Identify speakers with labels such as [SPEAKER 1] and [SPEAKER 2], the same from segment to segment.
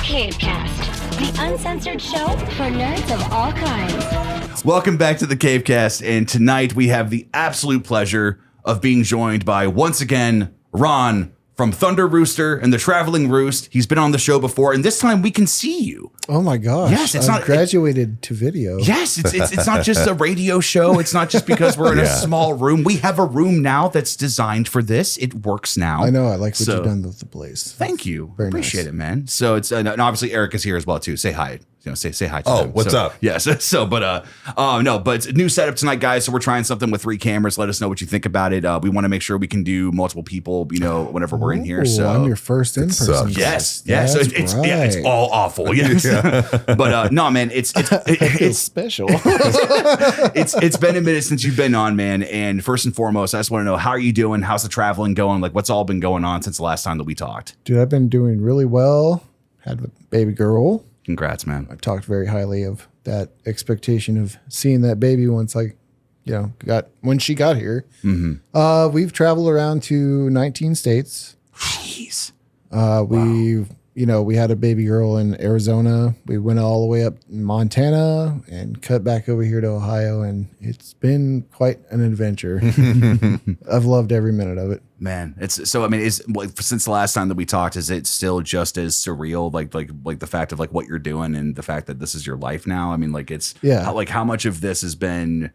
[SPEAKER 1] Cavecast, the uncensored show for nerds of all kinds.
[SPEAKER 2] Welcome back to the Cavecast, and tonight we have the absolute pleasure of being joined by, once again, Ron from Thunder Rooster and the Traveling Roost. He's been on the show before, and this time we can see you.
[SPEAKER 3] Oh my gosh!
[SPEAKER 2] Yes, it's
[SPEAKER 3] I've graduated to video.
[SPEAKER 2] Yes, it's not just a radio show. It's not just because we're in a small room. We have a room now that's designed for this. It works now.
[SPEAKER 3] I know. I like what you've done with the place.
[SPEAKER 2] Thank you.
[SPEAKER 3] Very
[SPEAKER 2] Appreciate
[SPEAKER 3] nice.
[SPEAKER 2] it, man. So it's and obviously Eric is here as well too. Say hi. Say hi to them.
[SPEAKER 4] What's up?
[SPEAKER 2] Yes. But it's a new setup tonight, guys. So we're trying something with 3 cameras. Let us know what you think about it. We want to make sure we can do multiple people, whenever we're in here. So
[SPEAKER 3] I'm your first in person.
[SPEAKER 2] Yes. Yeah. So it's all awful. Yes. But no, man, it's
[SPEAKER 3] special.
[SPEAKER 2] it's been a minute since you've been on, man. And first and foremost, I just want to know, how are you doing? How's the traveling going? Like, what's all been going on since the last time that we talked?
[SPEAKER 3] Dude, I've been doing really well. Had a baby girl.
[SPEAKER 2] Congrats, man.
[SPEAKER 3] I talked very highly of that expectation of seeing that baby once when she got here.
[SPEAKER 2] Mm-hmm.
[SPEAKER 3] We've traveled around to 19 states.
[SPEAKER 2] Jeez.
[SPEAKER 3] We had a baby girl in Arizona. We went all the way up in Montana and cut back over here to Ohio, and it's been quite an adventure. I've loved every minute of it.
[SPEAKER 2] Man, since the last time that we talked, is it still just as surreal, like the fact of like what you're doing and the fact that this is your life now? I mean, like how much of this has been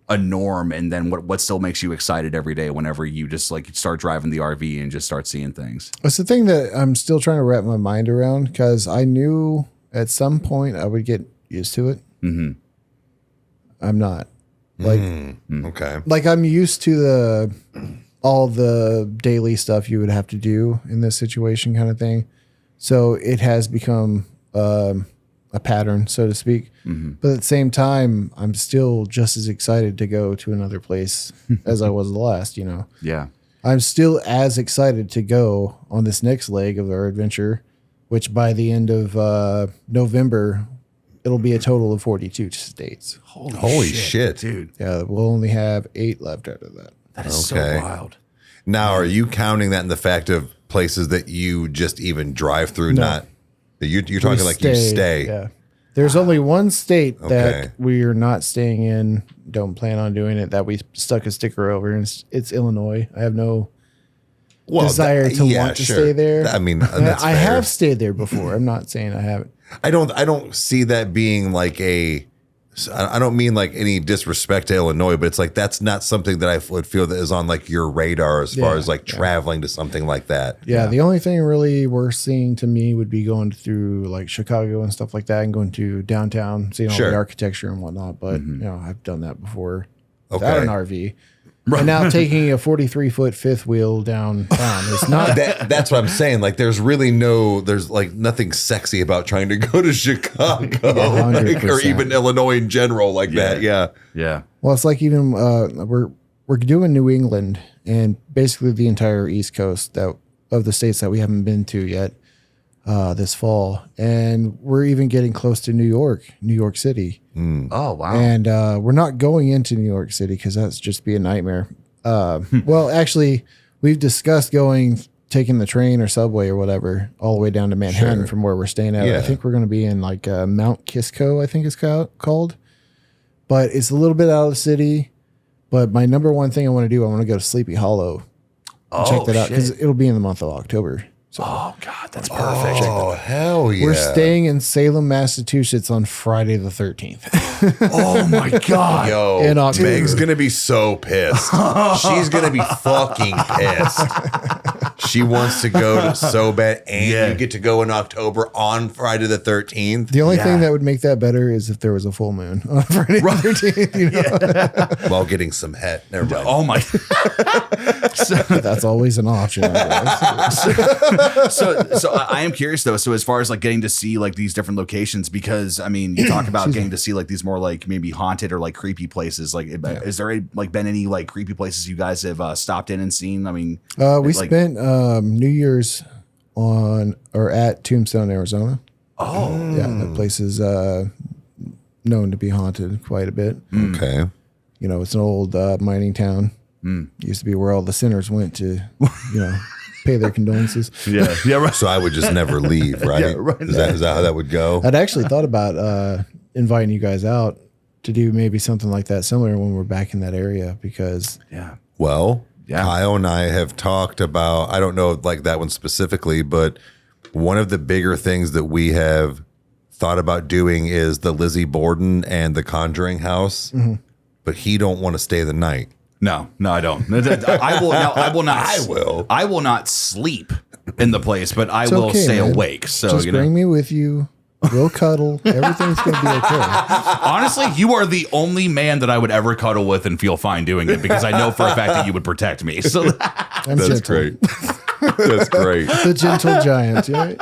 [SPEAKER 2] a norm, and then what still makes you excited every day whenever you just like start driving the RV and just start seeing things?
[SPEAKER 3] It's the thing that I'm still trying to wrap my mind around, because I knew at some point I would get used to it.
[SPEAKER 2] Mm-hmm.
[SPEAKER 3] I'm not
[SPEAKER 4] Okay.
[SPEAKER 3] like I'm used to all the daily stuff you would have to do in this situation, kind of thing. So it has become a pattern, so to speak.
[SPEAKER 2] Mm-hmm.
[SPEAKER 3] But at the same time, I'm still just as excited to go to another place as I was the last,
[SPEAKER 2] Yeah.
[SPEAKER 3] I'm still as excited to go on this next leg of our adventure, which by the end of November, it'll be a total of 42 states.
[SPEAKER 4] Holy shit,
[SPEAKER 2] dude.
[SPEAKER 3] Yeah, we'll only have 8 left out of that.
[SPEAKER 2] That is so wild.
[SPEAKER 4] Now, are you counting that in the fact of places that you just even drive through?
[SPEAKER 3] No.
[SPEAKER 4] Not you're talking like you stay.
[SPEAKER 3] Yeah. There's only one state
[SPEAKER 4] Okay.
[SPEAKER 3] that we are not staying in. Don't plan on doing it. That we stuck a sticker over, and it's Illinois. I have no desire to want to stay there.
[SPEAKER 4] I mean, that's
[SPEAKER 3] I
[SPEAKER 4] fair.
[SPEAKER 3] have stayed there before. I'm not saying I haven't.
[SPEAKER 4] I don't see that being like I don't mean like any disrespect to Illinois, but it's like that's not something that I would feel that is on like your radar as far as like traveling to something like that.
[SPEAKER 3] Yeah, the only thing really worth seeing to me would be going through like Chicago and stuff like that, and going to downtown, seeing all the architecture and whatnot. But I've done that before without an RV. And now taking a 43-foot fifth wheel downtown is not.
[SPEAKER 4] That's what I'm saying. Like, there's like nothing sexy about trying to go to Chicago or even Illinois in general like that. Yeah.
[SPEAKER 2] Yeah.
[SPEAKER 3] Well, it's like even we're doing New England and basically the entire East Coast of the states that we haven't been to yet this fall, and we're even getting close to New York City.
[SPEAKER 2] Oh, wow.
[SPEAKER 3] And we're not going into New York City because that's just be a nightmare. Well, actually, we've discussed taking the train or subway or whatever all the way down to Manhattan from where we're staying at.
[SPEAKER 4] Yeah.
[SPEAKER 3] I think we're going to be in like Mount Kisco, I think it's called. But it's a little bit out of the city. But my number one thing I want to do, I want to go to Sleepy Hollow and check that out, because it'll be in the month of October. So
[SPEAKER 2] Oh, God, that's perfect.
[SPEAKER 4] Oh, hell yeah.
[SPEAKER 3] we're staying in Salem, Massachusetts on Friday the 13th.
[SPEAKER 2] Oh, my God.
[SPEAKER 4] Yo,
[SPEAKER 3] In October.
[SPEAKER 4] Meg's going to be so pissed. She's going to be fucking pissed. She wants to go so bad, and you get to go in October on Friday the 13th.
[SPEAKER 3] The only thing that would make that better is if there was a full moon on Friday the 13th.
[SPEAKER 4] While getting some head. Never mind.
[SPEAKER 2] Oh, my.
[SPEAKER 3] That's always an option, I guess.
[SPEAKER 2] So I am curious though. So as far as like getting to see like these different locations, because I mean, you talk about getting to see like these more like maybe haunted or like creepy places. Like, is there been any like creepy places you guys have stopped in and seen? I mean,
[SPEAKER 3] we spent New Year's at Tombstone, Arizona.
[SPEAKER 2] Oh,
[SPEAKER 3] yeah, that place is known to be haunted quite a bit.
[SPEAKER 4] Okay.
[SPEAKER 3] It's an old mining town. Used to be where all the sinners went to, pay their condolences.
[SPEAKER 2] Yeah. Yeah. Right.
[SPEAKER 4] So I would just never leave, right?
[SPEAKER 2] Yeah, right.
[SPEAKER 4] Is that how that would go?
[SPEAKER 3] I'd actually thought about inviting you guys out to do maybe something like that similar when we're back in that area because
[SPEAKER 4] Well, Kyle and I have talked about, I don't know like that one specifically, but one of the bigger things that we have thought about doing is the Lizzie Borden and the Conjuring House, but he don't want to stay the night.
[SPEAKER 2] No, I don't. I will. No, I will not.
[SPEAKER 4] I will.
[SPEAKER 2] I will not sleep in the place, but I will stay awake. So
[SPEAKER 3] just bring me with you. We'll cuddle. Everything's going to be okay.
[SPEAKER 2] Honestly, you are the only man that I would ever cuddle with and feel fine doing it because I know for a fact that you would protect me. So
[SPEAKER 4] that's great. That's great.
[SPEAKER 3] The gentle giant, right?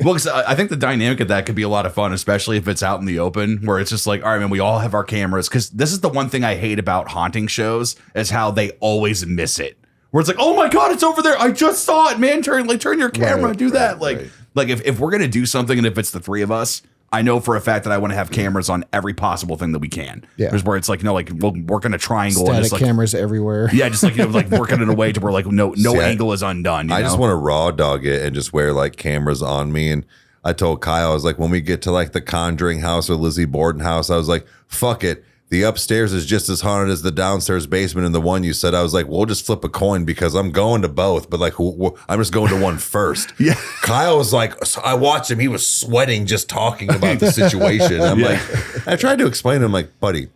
[SPEAKER 2] Well, cause I think the dynamic of that could be a lot of fun, especially if it's out in the open where it's just like, all right, man, we all have our cameras. Because this is the one thing I hate about haunting shows is how they always miss it. Where it's like, oh my God, it's over there. I just saw it, man. Turn your camera, do that. Like if we're going to do something and if it's the three of us, I know for a fact that I want to have cameras on every possible thing that we can. Yeah. There's where it's like, like we'll work in a triangle.
[SPEAKER 3] Static
[SPEAKER 2] and just like
[SPEAKER 3] cameras everywhere.
[SPEAKER 2] Yeah. Just like, like working in a way to where like no angle is undone.
[SPEAKER 4] I just want to raw dog it and just wear like cameras on me. And I told Kyle, I was like, when we get to like the Conjuring House or Lizzie Borden house, I was like, fuck it. The upstairs is just as haunted as the downstairs basement. And the one you said, I was like, we'll just flip a coin because I'm going to both. But like, I'm just going to one first. Yeah. Kyle was like, I watched him. He was sweating just talking about the situation. I'm like, I tried to explain to him, like, buddy,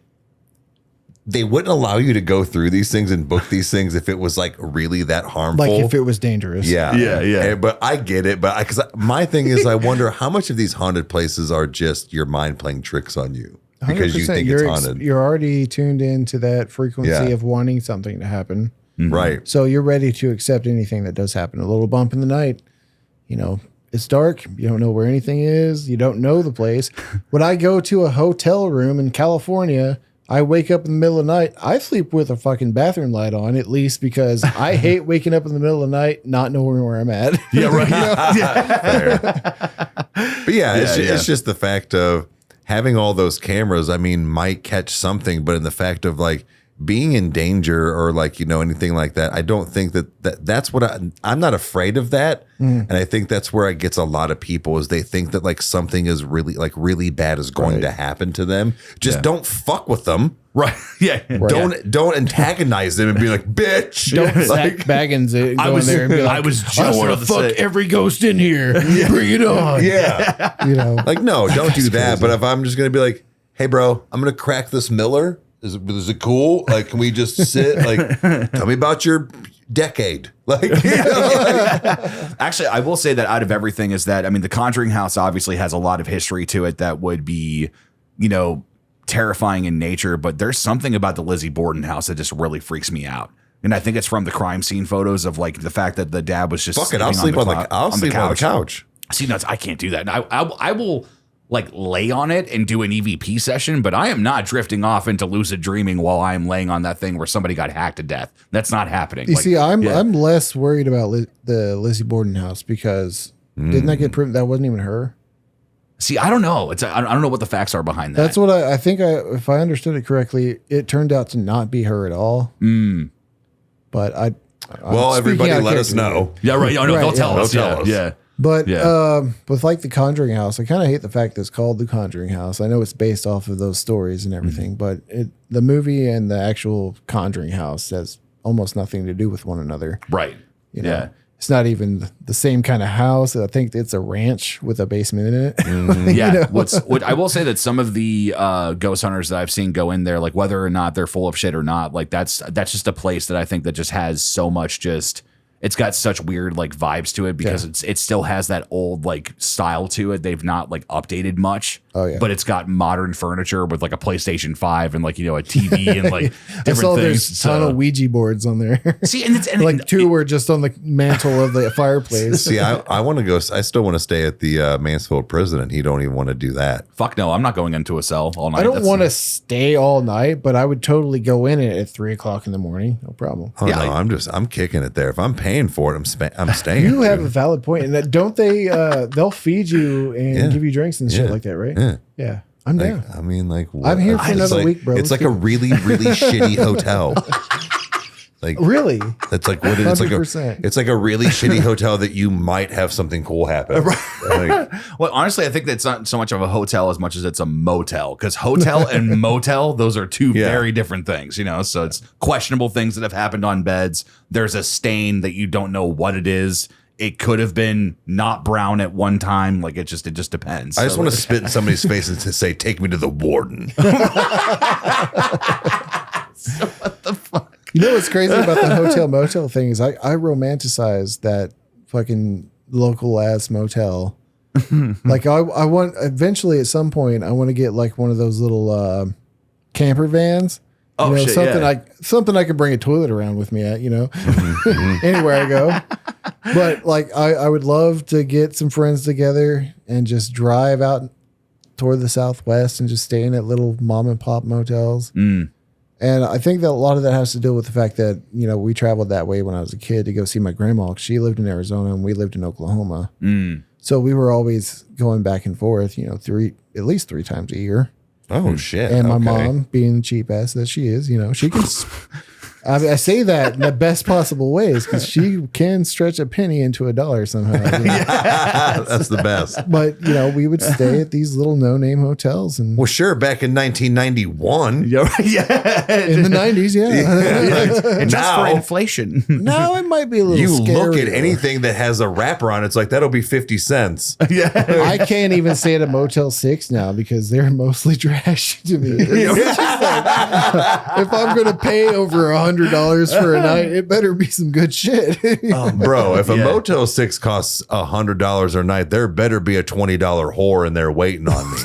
[SPEAKER 4] they wouldn't allow you to go through these things and book these things if it was like really that harmful.
[SPEAKER 3] Like if it was dangerous.
[SPEAKER 4] Yeah. But I get it. But because my thing is, I wonder how much of these haunted places are just your mind playing tricks on you. Because you think it's haunted.
[SPEAKER 3] You're already tuned into that frequency of wanting something to happen.
[SPEAKER 4] Mm-hmm. Right.
[SPEAKER 3] So you're ready to accept anything that does happen. A little bump in the night, it's dark. You don't know where anything is. You don't know the place. When I go to a hotel room in California, I wake up in the middle of the night. I sleep with a fucking bathroom light on, at least because I hate waking up in the middle of the night, not knowing where I'm at.
[SPEAKER 2] Yeah, right.
[SPEAKER 4] But it's just the fact of having all those cameras, I mean, might catch something, but in the fact of like being in danger or like, anything like that, I don't think that's what I'm not afraid of that. And I think that's where it gets a lot of people is they think that like something is really bad is going to happen to them. Just don't fuck with them.
[SPEAKER 2] Right. Yeah.
[SPEAKER 4] Right. Don't antagonize them and be like, bitch.
[SPEAKER 3] Don't Zach Baggins it. Go in there and be like, I want to fuck every ghost in here. Bring it on.
[SPEAKER 4] Yeah. Like, no, don't do that. But if I'm just going to be like, hey, bro, I'm going to crack this Miller. Is it cool? Like, can we just sit? Like, tell me about your decade. Like,
[SPEAKER 2] actually, I will say that out of everything is that, I mean, the Conjuring House obviously has a lot of history to it that would be, terrifying in nature, but there's something about the Lizzie Borden house that just really freaks me out. And I think it's from the crime scene photos of like the fact that the dad was just
[SPEAKER 4] I'll sleep on the couch.
[SPEAKER 2] See, nuts, I can't do that. And I will like lay on it and do an EVP session, but I am not drifting off into lucid dreaming while I'm laying on that thing where somebody got hacked to death. That's not happening.
[SPEAKER 3] You see, I'm less worried about the Lizzie Borden house because didn't that get proven that wasn't even her?
[SPEAKER 2] See, I don't know. I don't know what the facts are behind that.
[SPEAKER 3] That's what I think. If I understood it correctly, it turned out to not be her at all. But
[SPEAKER 4] everybody let us know.
[SPEAKER 2] Yeah, right. No, they'll tell us. Yeah.
[SPEAKER 3] But with like the Conjuring House, I kind of hate the fact that it's called the Conjuring House. I know it's based off of those stories and everything, but the movie and the actual Conjuring House has almost nothing to do with one another.
[SPEAKER 2] Right.
[SPEAKER 3] Yeah. It's not even the same kind of house. I think it's a ranch with a basement in it.
[SPEAKER 2] Yeah. What I will say that some of the ghost hunters that I've seen go in there, like whether or not they're full of shit or not, like that's just a place that I think that just has so much it's got such weird like vibes to it because it still has that old like style to it. They've not like updated much. Oh yeah. But it's got modern furniture with like a PlayStation 5 and like, a TV and like different things.
[SPEAKER 3] There's a ton of Ouija boards on there.
[SPEAKER 2] See, and
[SPEAKER 3] like two were just on the mantle of the fireplace.
[SPEAKER 4] See, I want to go. I still want to stay at the Mansfield prison, and he don't even want to do that.
[SPEAKER 2] Fuck no, I'm not going into a cell all night.
[SPEAKER 3] I don't want to stay all night, but I would totally go in it at 3:00 in the morning. No problem.
[SPEAKER 4] Oh yeah, no, I'm kicking it there. If I'm paying for it, I'm staying.
[SPEAKER 3] You have a valid point. And that, don't they? They'll feed you and give you drinks and shit like that, right? Yeah. I'm down.
[SPEAKER 4] I mean, like,
[SPEAKER 3] I'm here for another week, bro.
[SPEAKER 4] It's like a really, really shitty hotel. Like
[SPEAKER 3] really?
[SPEAKER 4] That's like what it's 100%. It's like a really shitty hotel that you might have something cool happen. Like,
[SPEAKER 2] well, honestly, I think that's not so much of a hotel as much as it's a motel, because hotel and motel, those are two very different things, you know. So it's questionable things that have happened on beds. There's a stain that you don't know what it is. It could have been not brown at one time. Like it just depends.
[SPEAKER 4] I just want to spit in somebody's face and to say, "Take me to the warden."
[SPEAKER 2] So what the fuck?
[SPEAKER 3] You know what's crazy about the hotel motel thing is I romanticize that fucking local ass motel. Like I want eventually at some point I want to get like one of those little camper vans.
[SPEAKER 2] Oh,
[SPEAKER 3] you know,
[SPEAKER 2] shit,
[SPEAKER 3] something I can bring a toilet around with me at, you know, anywhere I go. But like I would love to get some friends together and just drive out toward the Southwest and just stay in at little mom and pop motels. And I think that a lot of that has to do with the fact that, you know, we traveled that way when I was a kid to go see my grandma. She lived in Arizona and we lived in Oklahoma. So we were always going back and forth, you know, at least three times a year.
[SPEAKER 4] Oh, shit.
[SPEAKER 3] And my mom, being the cheap ass that she is, you know, she can... I say that in the best possible ways because she can stretch a penny into $1 somehow. You know?
[SPEAKER 4] That's the best.
[SPEAKER 3] But, you know, we would stay at these little no-name hotels. And
[SPEAKER 4] well, sure, back in 1991.
[SPEAKER 3] In the 90s,
[SPEAKER 2] And just for inflation.
[SPEAKER 3] Now it might be a little
[SPEAKER 4] You
[SPEAKER 3] scary.
[SPEAKER 4] look at anything that has a wrapper on it, it's like, that'll be 50 cents.
[SPEAKER 3] I can't even stay at a Motel 6 now because they're mostly trash to me. It's just like, if I'm going to pay over $100 for a night, it better be some good shit.
[SPEAKER 4] Bro, if a Motel 6 costs $100 a night, there better be a $20 whore in there waiting on me.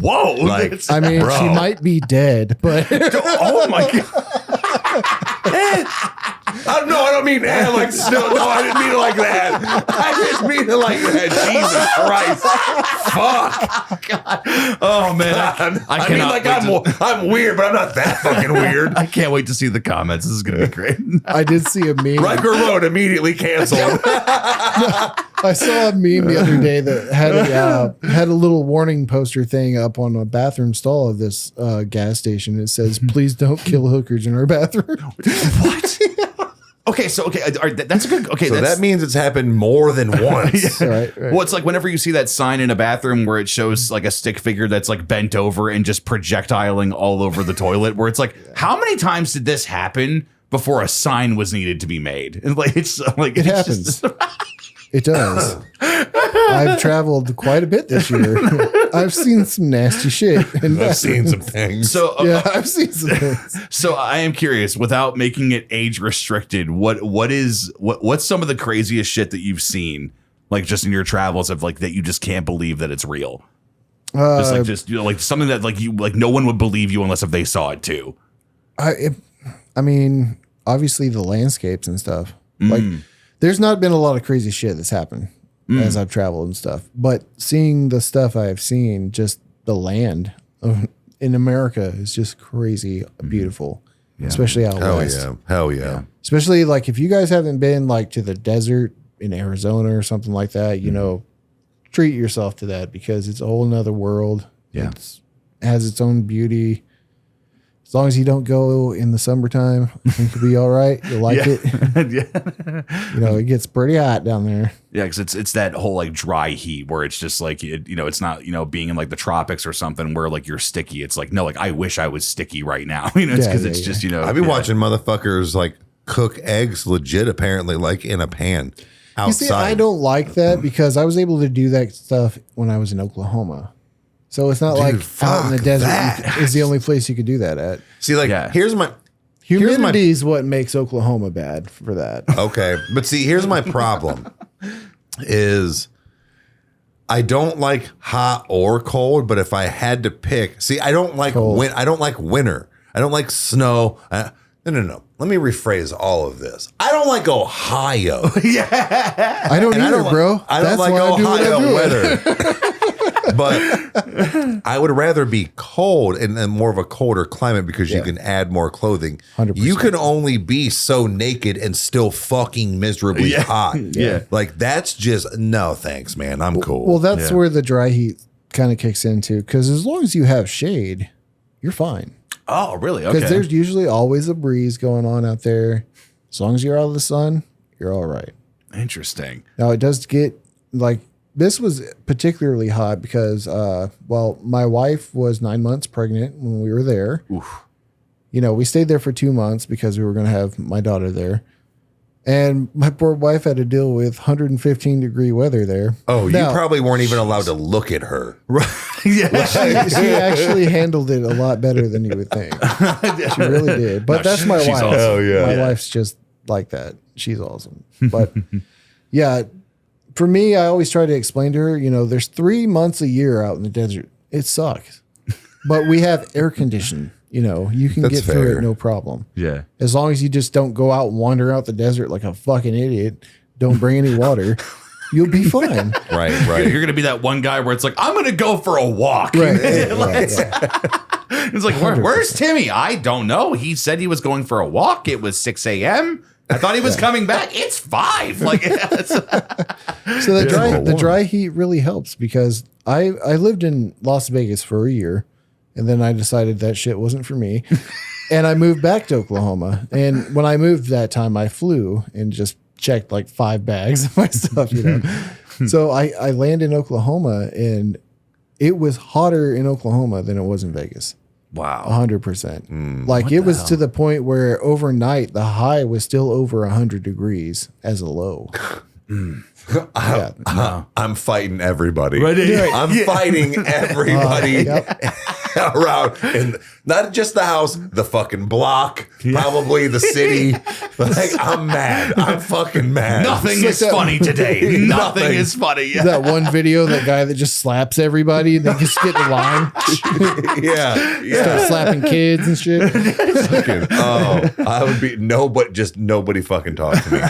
[SPEAKER 2] Whoa.
[SPEAKER 4] Like,
[SPEAKER 3] I mean,
[SPEAKER 4] bro.
[SPEAKER 3] she might be dead, but
[SPEAKER 2] oh my God.
[SPEAKER 4] I don't mean like still. No, I didn't mean it like that. I just mean it like that. Jesus Christ. Fuck.
[SPEAKER 2] God. Oh man.
[SPEAKER 4] I mean, like I'm weird, but I'm not that fucking weird.
[SPEAKER 2] I can't wait to see the comments. This is gonna be great.
[SPEAKER 3] I did see a meme.
[SPEAKER 4] Riker Road immediately canceled.
[SPEAKER 3] I saw a meme the other day that had a little warning poster thing up on a bathroom stall of this gas station. It says, "Please don't kill hookers in our bathroom."
[SPEAKER 2] What? Okay, so that's a good. Okay,
[SPEAKER 4] so that means it's happened more than once.
[SPEAKER 3] Right.
[SPEAKER 2] Well, it's like whenever you see that sign in a bathroom where it shows like a stick figure that's like bent over and just projectiling all over the toilet, where it's like, how many times did this happen before a sign was needed to be made? And like it
[SPEAKER 3] happens. It does. I've traveled quite a bit this year. I've seen some nasty shit. And
[SPEAKER 4] I've seen some things.
[SPEAKER 2] So
[SPEAKER 3] I've seen some things.
[SPEAKER 2] So I am curious, without making it age restricted, what's some of the craziest shit that you've seen, like just in your travels of like that you just can't believe that it's real? Just like something that like no one would believe you unless if they saw it too.
[SPEAKER 3] I mean, obviously the landscapes and stuff. Like there's not been a lot of crazy shit that's happened as I've traveled and stuff, but seeing the stuff I've seen, just the land in America is just crazy beautiful, especially out west.
[SPEAKER 4] Hell yeah.
[SPEAKER 3] Especially like if you guys haven't been like to the desert in Arizona or something like that, you know, treat yourself to that because it's a whole nother world.
[SPEAKER 2] Yeah.
[SPEAKER 3] It has its own beauty. As long as you don't go in the summertime, I think you'll be all right. You'll like it. You know, it gets pretty hot down there.
[SPEAKER 2] Yeah, because it's that whole like dry heat where it's just like it's not being in like the tropics or something where like you're sticky. It's like no, like I wish I was sticky right now. It's because it's just
[SPEAKER 4] I've been watching motherfuckers like cook eggs legit apparently like in a pan outside.
[SPEAKER 3] You see, I don't like that because I was able to do that stuff when I was in Oklahoma. So it's not like out in the desert is the only place you could do that at.
[SPEAKER 4] See, like here's my
[SPEAKER 3] humidity is what makes Oklahoma bad for that.
[SPEAKER 4] Okay, but see, here's my problem: is I don't like hot or cold. But if I had to pick, see, I don't like I don't like winter. I don't like snow. No. Let me rephrase all of this. I don't like Ohio.
[SPEAKER 3] I don't either, bro.
[SPEAKER 4] I don't like Ohio weather. But I would rather be cold and more of a colder climate because you can add more clothing.
[SPEAKER 3] 100%.
[SPEAKER 4] You can only be so naked and still fucking miserably hot. Like that's just no thanks, man. I'm cool.
[SPEAKER 3] Well, that's where the dry heat kind of kicks into because as long as you have shade, you're fine.
[SPEAKER 2] Oh, really? Okay.
[SPEAKER 3] Because there's usually always a breeze going on out there. As long as you're out of the sun, you're all right.
[SPEAKER 2] Interesting.
[SPEAKER 3] Now it does get like, this was particularly hot because, my wife was 9 months pregnant when we were there.
[SPEAKER 2] Oof.
[SPEAKER 3] You know, we stayed there for 2 months because we were going to have my daughter there. And my poor wife had to deal with 115-degree weather there.
[SPEAKER 4] Oh, now, you probably weren't even allowed to look at her.
[SPEAKER 2] Right. Yeah.
[SPEAKER 3] She actually handled it a lot better than you would think. She really did. But that's my wife.
[SPEAKER 2] Awesome.
[SPEAKER 4] Oh, yeah.
[SPEAKER 3] My wife's just like that. She's awesome. But yeah, for me, I always try to explain to her, you know, there's 3 months a year out in the desert. It sucks. But we have air conditioning. You know, you can get through it no problem.
[SPEAKER 2] Yeah.
[SPEAKER 3] As long as you just don't go out and wander out the desert like a fucking idiot, don't bring any water, you'll be fine.
[SPEAKER 4] Right.
[SPEAKER 2] You're going to be that one guy where it's like, I'm going to go for a walk.
[SPEAKER 3] Right.
[SPEAKER 2] It's like, where's Timmy? I don't know. He said he was going for a walk. It was 6 a.m. I thought he was coming back. It's 5. Like,
[SPEAKER 3] so the dry heat really helps because I lived in Las Vegas for a year. And then I decided that shit wasn't for me. And I moved back to Oklahoma. And when I moved that time, I flew and just checked like 5 bags of my stuff, you know. So I landed in Oklahoma and it was hotter in Oklahoma than it was in Vegas.
[SPEAKER 2] Wow.
[SPEAKER 3] 100%. Like it was to the point where overnight the high was still over 100 degrees as a low.
[SPEAKER 4] I'm fighting everybody.
[SPEAKER 2] Right.
[SPEAKER 4] I'm fighting everybody around, and not just the house, the fucking block, probably the city. Like, I'm mad. I'm fucking mad.
[SPEAKER 2] Nothing is funny today. Nothing is funny. Yeah.
[SPEAKER 3] That one video, that guy that just slaps everybody and they just get in line. Start slapping kids and shit.
[SPEAKER 4] I would be nobody fucking talk to me.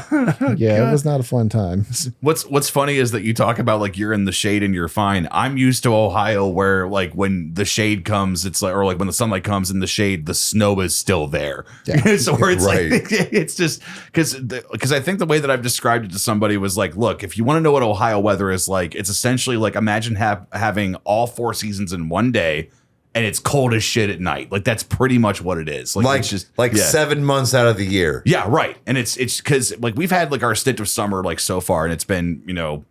[SPEAKER 3] Yeah, it was not a fun time.
[SPEAKER 2] What's funny is that you talk about like you're in the shade and you're fine. I'm used to Ohio where like when the shade comes, it's like, or like when the sunlight comes in the shade, the snow is still there. Yeah. So where it's like, it's just because I think the way that I've described it to somebody was like, look, if you want to know what Ohio weather is like, it's essentially like imagine having all 4 seasons in one day. And it's cold as shit at night. Like that's pretty much what it is. Like it's just
[SPEAKER 4] 7 months out of the year.
[SPEAKER 2] Yeah, right. And it's because like we've had like our stint of summer like so far, and it's been, you know,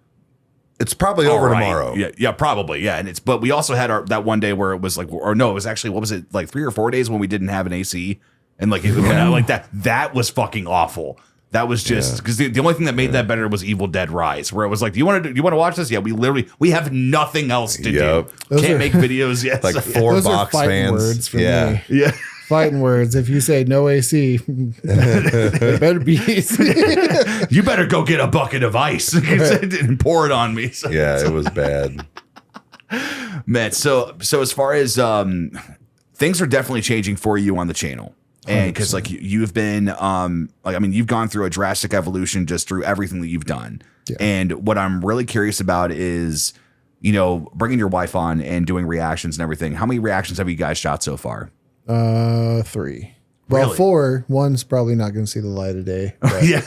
[SPEAKER 4] it's probably over tomorrow.
[SPEAKER 2] Yeah, probably. Yeah, and but we also had that one day where it was like, or no, it was actually, what was it, like 3 or 4 days when we didn't have an AC, and like it was like that. That was fucking awful. That was just because the only thing that made that better was Evil Dead Rise, where it was like, do you want to watch this? Yeah, we have nothing else to do. Can't make videos yet.
[SPEAKER 4] Like 4 box fans.
[SPEAKER 3] Words for me.
[SPEAKER 2] Yeah.
[SPEAKER 3] Fighting words. If you say no AC, it better be AC.
[SPEAKER 2] You better go get a bucket of ice and pour it on me. So,
[SPEAKER 4] it was bad.
[SPEAKER 2] Man, so as far as things are definitely changing for you on the channel. And because like you've been you've gone through a drastic evolution just through everything that you've done. Yeah. And what I'm really curious about is, you know, bringing your wife on and doing reactions and everything. How many reactions have you guys shot so far?
[SPEAKER 3] 3. Well, really? 4. One's probably not going to see the light of day.
[SPEAKER 2] Yeah.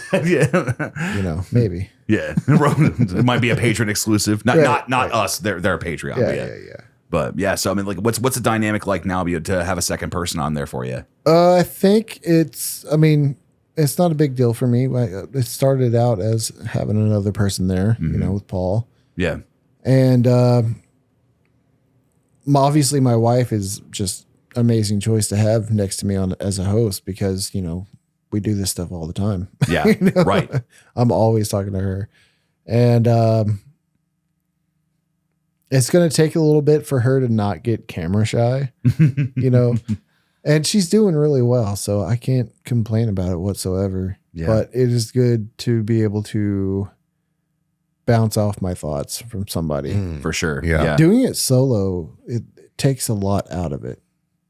[SPEAKER 3] You know, maybe.
[SPEAKER 2] Yeah, it might be a Patreon exclusive. Not us. They're a Patreon.
[SPEAKER 3] Yeah.
[SPEAKER 2] But yeah, so I mean, like, what's the dynamic like now to have a second person on there for you?
[SPEAKER 3] I think it's not a big deal for me. It started out as having another person there, you know, with Paul.
[SPEAKER 2] Yeah.
[SPEAKER 3] And obviously my wife is just an amazing choice to have next to me as a host because, you know, we do this stuff all the time.
[SPEAKER 2] Yeah,
[SPEAKER 3] you know?
[SPEAKER 2] right.
[SPEAKER 3] I'm always talking to her. And it's going to take a little bit for her to not get camera shy, you know, and she's doing really well. So I can't complain about it whatsoever. Yeah. But it is good to be able to bounce off my thoughts from somebody.
[SPEAKER 2] For sure.
[SPEAKER 4] Yeah.
[SPEAKER 3] Doing it solo, it takes a lot out of it.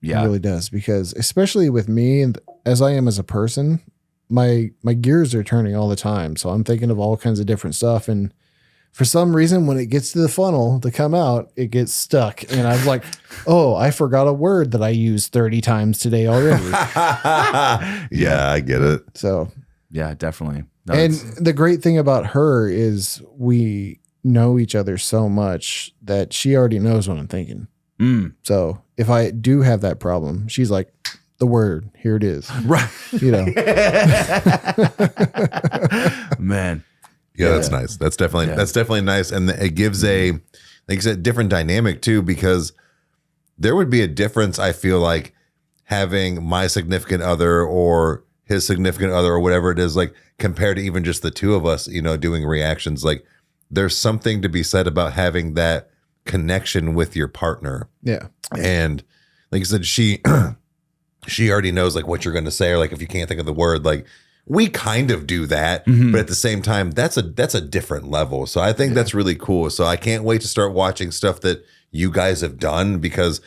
[SPEAKER 2] Yeah.
[SPEAKER 3] It really does. Because especially with me and as I am as a person, my gears are turning all the time. So I'm thinking of all kinds of different stuff. And for some reason, when it gets to the funnel to come out, it gets stuck. And I'm like, oh, I forgot a word that I used 30 times today already.
[SPEAKER 4] Yeah, I get it.
[SPEAKER 3] So,
[SPEAKER 2] yeah, definitely. No,
[SPEAKER 3] and the great thing about her is we know each other so much that she already knows what I'm thinking. So if I do have that problem, she's like, the word. Here it is.
[SPEAKER 2] Right.
[SPEAKER 3] You know.
[SPEAKER 2] Man.
[SPEAKER 4] Yeah, that's nice. That's definitely nice. And it gives like you said, different dynamic too, because there would be a difference, I feel like, having my significant other or his significant other or whatever it is, like compared to even just the two of us, you know, doing reactions. Like there's something to be said about having that connection with your partner.
[SPEAKER 3] Yeah.
[SPEAKER 4] And like you said, she already knows like what you're going to say, or like if you can't think of the word, like we kind of do that, but at the same time, that's a different level. So I think that's really cool. So I can't wait to start watching stuff that you guys have done, because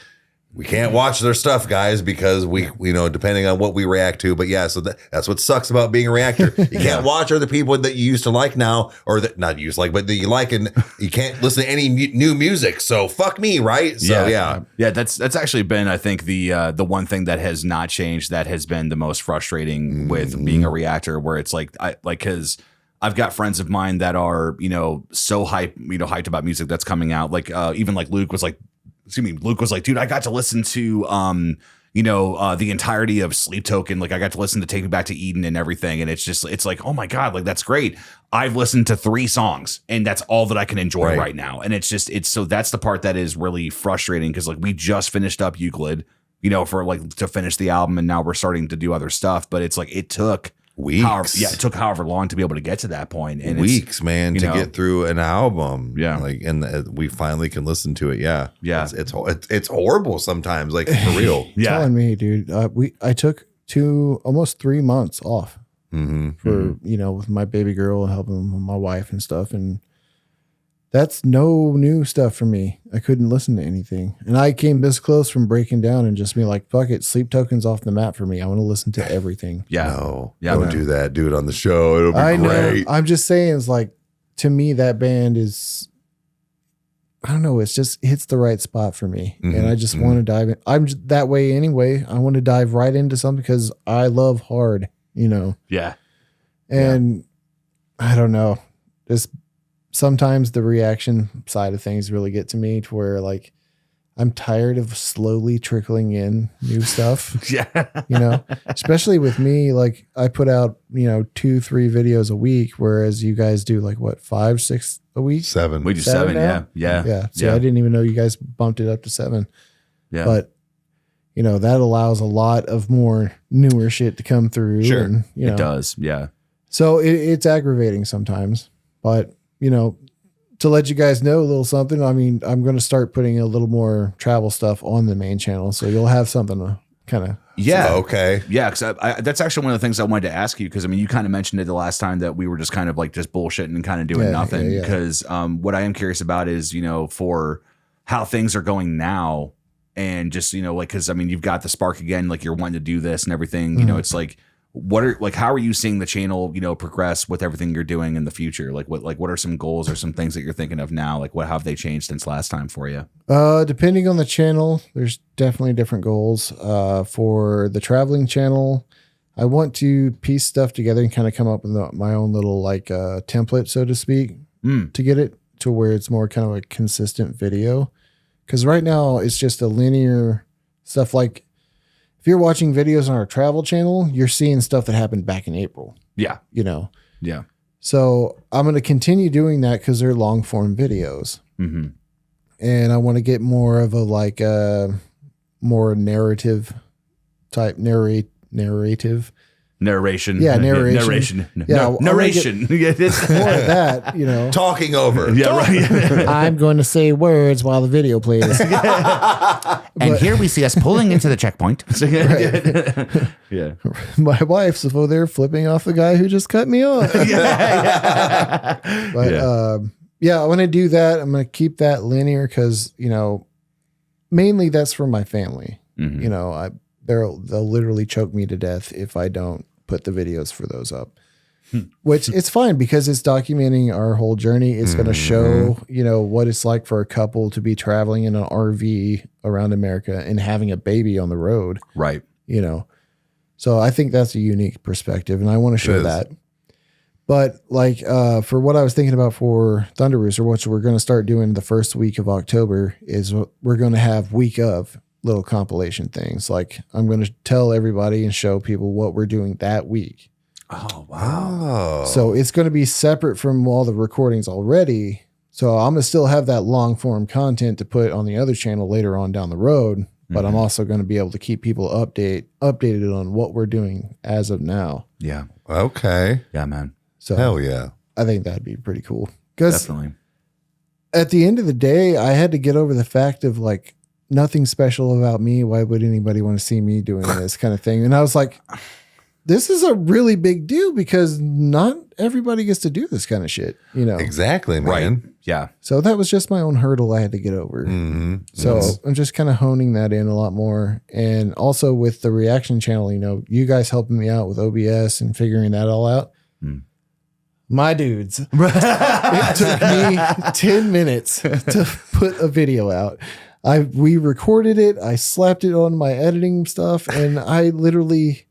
[SPEAKER 4] we can't watch their stuff, guys, because we you know, depending on what we react to. But yeah, so that's what sucks about being a reactor. You can't watch other people that you used to like now, or that not used to like, but that you like, and you can't listen to any new music. So fuck me, right? So yeah.
[SPEAKER 2] That's actually been, I think, the one thing that has not changed, that has been the most frustrating with being a reactor, where it's like because I've got friends of mine that are, you know, so hyped about music that's coming out. Like even like Luke was like, dude, I got to listen to, the entirety of Sleep Token. Like I got to listen to Take Me Back to Eden and everything. And it's like, oh my God, like that's great. I've listened to 3 songs and that's all that I can enjoy right now. And so that's the part that is really frustrating, because like we just finished up Euclid, you know, for like to finish the album, and now we're starting to do other stuff. But it's like it took
[SPEAKER 4] weeks.
[SPEAKER 2] It took however long to be able to get to that point. And
[SPEAKER 4] weeks, man, to get through an album.
[SPEAKER 2] Yeah.
[SPEAKER 4] Like, and we finally can listen to it. Yeah.
[SPEAKER 2] Yeah.
[SPEAKER 4] It's horrible sometimes, like for real.
[SPEAKER 2] Yeah.
[SPEAKER 3] Telling me, dude, I took almost 3 months off for, you know, with my baby girl and helping with my wife and stuff. And that's no new stuff for me. I couldn't listen to anything. And I came this close from breaking down and just being like, fuck it, Sleep Token's off the map for me. I want to listen to everything.
[SPEAKER 2] Yeah.
[SPEAKER 4] No, don't do that. Do it on the show. It'll be great.
[SPEAKER 3] I'm just saying, it's like, to me, that band is, I don't know, it's just hits the right spot for me. And I just want to dive in. I'm just that way anyway. I want to dive right into something because I love hard, you know?
[SPEAKER 2] Yeah.
[SPEAKER 3] And I don't know, just sometimes the reaction side of things really get to me, to where like I'm tired of slowly trickling in new stuff.
[SPEAKER 2] Yeah.
[SPEAKER 3] You know, especially with me, like I put out, you know, 2-3 videos a week, whereas you guys do like what, 5-6 a week?
[SPEAKER 4] 7.
[SPEAKER 2] We do 7.
[SPEAKER 3] Now?
[SPEAKER 2] Yeah.
[SPEAKER 3] See, I didn't even know you guys bumped it up to 7.
[SPEAKER 2] Yeah.
[SPEAKER 3] But you know, that allows a lot of more newer shit to come through.
[SPEAKER 4] Sure.
[SPEAKER 3] And, you know,
[SPEAKER 2] it does. Yeah.
[SPEAKER 3] So it's aggravating sometimes, but you know, to let you guys know a little something, I mean, I'm going to start putting a little more travel stuff on the main channel. So you'll have something to kind of.
[SPEAKER 2] Yeah.
[SPEAKER 4] Okay.
[SPEAKER 2] Yeah. Cause that's actually one of the things I wanted to ask you. Cause I mean, you kind of mentioned it the last time that we were just kind of like just bullshitting and kind of doing nothing.
[SPEAKER 3] Yeah.
[SPEAKER 2] Because what I am curious about is, you know, for how things are going now, and just, you know, like, cause I mean, you've got the spark again, like you're wanting to do this and everything, you know, it's like, how are you seeing the channel, you know, progress with everything you're doing in the future? What are some goals or some things that you're thinking of now? Like, what have they changed since last time for you?
[SPEAKER 3] Depending on the channel, there's definitely different goals. For the traveling channel, I want to piece stuff together and kind of come up with my own little like template, so to speak, to get it to where it's more kind of a consistent video. Because right now it's just a linear stuff. Like if you're watching videos on our travel channel, you're seeing stuff that happened back in April.
[SPEAKER 2] Yeah.
[SPEAKER 3] You know?
[SPEAKER 2] Yeah.
[SPEAKER 3] So I'm going to continue doing that because they're long form videos. And I want to get more of a like more narrative type narrative.
[SPEAKER 2] Narration.
[SPEAKER 3] Yeah, narration.
[SPEAKER 2] Narration.
[SPEAKER 3] Yeah,
[SPEAKER 2] narration.
[SPEAKER 3] More of that, you know.
[SPEAKER 4] Talking over.
[SPEAKER 2] Yeah, right.
[SPEAKER 3] I'm going to say words while the video plays.
[SPEAKER 2] And here we see us pulling into the checkpoint. Yeah.
[SPEAKER 3] My wife's over there flipping off the guy who just cut me off. But I want to do that. I'm going to keep that linear because, you know, mainly that's for my family. You know, they'll literally choke me to death if I don't put the videos for those up. Which it's fine because it's documenting our whole journey. It's going to show, you know, what it's like for a couple to be traveling in an RV around America and having a baby on the road.
[SPEAKER 2] Right.
[SPEAKER 3] You know, so I think that's a unique perspective and I want to show that. But like, for what I was thinking about for Thunder Rooster, which we're going to start doing the first week of October, is we're going to have week of little compilation things. Like I'm going to tell everybody and show people what we're doing that week.
[SPEAKER 2] Oh, wow.
[SPEAKER 3] So it's going to be separate from all the recordings already. So I'm going to still have that long form content to put on the other channel later on down the road. But I'm also going to be able to keep people updated on what we're doing as of now.
[SPEAKER 2] Yeah.
[SPEAKER 4] Okay.
[SPEAKER 2] Yeah, man.
[SPEAKER 3] So
[SPEAKER 4] hell yeah.
[SPEAKER 3] I think that'd be pretty cool. Because
[SPEAKER 2] definitely
[SPEAKER 3] at the end of the day, I had to get over the fact of like nothing special about me. Why would anybody want to see me doing this kind of thing? And I was like, this is a really big deal because not everybody gets to do this kind of shit, you know?
[SPEAKER 4] Exactly, man.
[SPEAKER 2] right. Yeah.
[SPEAKER 3] So that was just my own hurdle I had to get over.
[SPEAKER 4] Mm-hmm.
[SPEAKER 3] So I'm just kind of honing that in a lot more. And also with the reaction channel, you know, you guys helping me out with OBS and figuring that all out. My dudes, it took me 10 minutes to put a video out. We recorded it. I slapped it on my editing stuff. And I literally,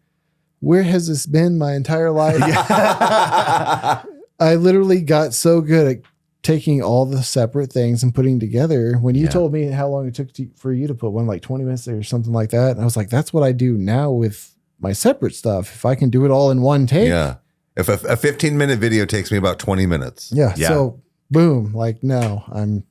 [SPEAKER 3] where has this been my entire life? I literally got so good at taking all the separate things and putting together. When you told me how long it took for you to put one, like 20 minutes or something like that. And I was like, that's what I do now with my separate stuff. If I can do it all in one take.
[SPEAKER 4] Yeah. If a 15-minute video takes me about 20 minutes.
[SPEAKER 3] Yeah. So boom, like now I'm